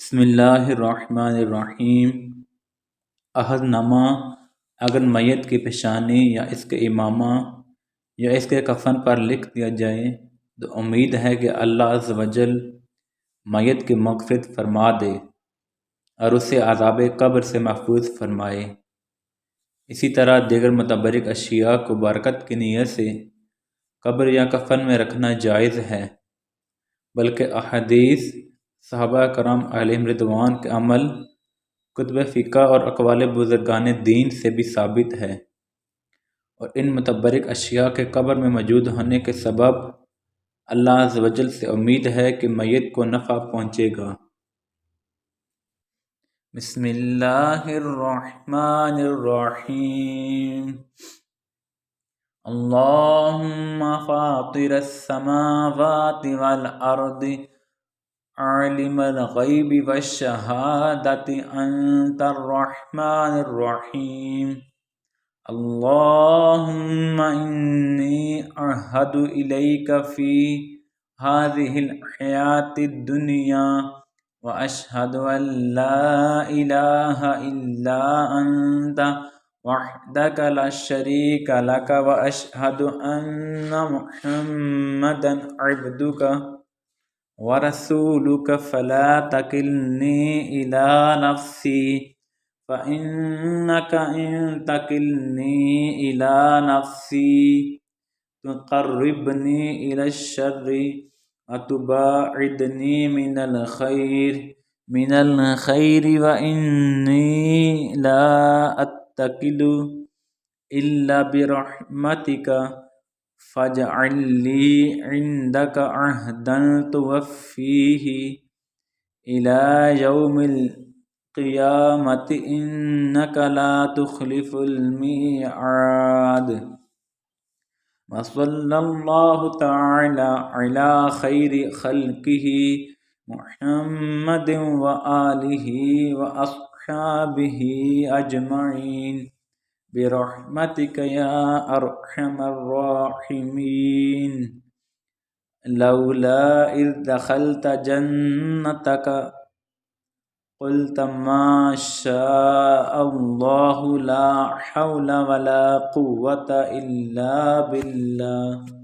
بسم اللہ الرحمن الرحیم۔ عہد نامہ اگر میت کی پیشانی یا اس کے امامہ یا اس کے کفن پر لکھ دیا جائے تو امید ہے کہ اللہ عز و جل میت کی مغفرت فرما دے اور اسے عذاب قبر سے محفوظ فرمائے۔ اسی طرح دیگر متبرک اشیاء کو برکت کی نیت سے قبر یا کفن میں رکھنا جائز ہے، بلکہ احادیث صحابہ کرام علیہم رضوان کے عمل، کتب فقہ اور اقوال بزرگان دین سے بھی ثابت ہے، اور ان متبرک اشیاء کے قبر میں موجود ہونے کے سبب اللہ عز و جل سے امید ہے کہ میت کو نفع پہنچے گا۔ بسم اللہ الرحمن الرحیم۔ اللہم فاطر السماوات والارض عالم الغیب والشہادۃ انت الرحمن الرحیم۔ اللہم انی اعہد الیک فی ہذہ الحیاة الدنیا واشہد ان لا الہ الا انت وحدک لا شریک لک واشہد ان محمدا عبدک ورسولک فلا تکلنی الی نفسی فإنک ان تکلنی الی نفسی تقربنی الی الشر وتباعدنی من الخیر وانی لا اتکل الا برحمتک فاجعل لی عندک عہدا توفیہ الی یوم القیامۃ انک لا تخلف المیعاد۔ وصلی اللہ تعالی علی خیر خلقہ محمد وآلہ واصحابہ اجمعین برحمتک یا ارحم الراحمین۔ لولا اذ دخلت جنتک قلت ما شاء اللہ لا حول ولا قوة الا باللہ۔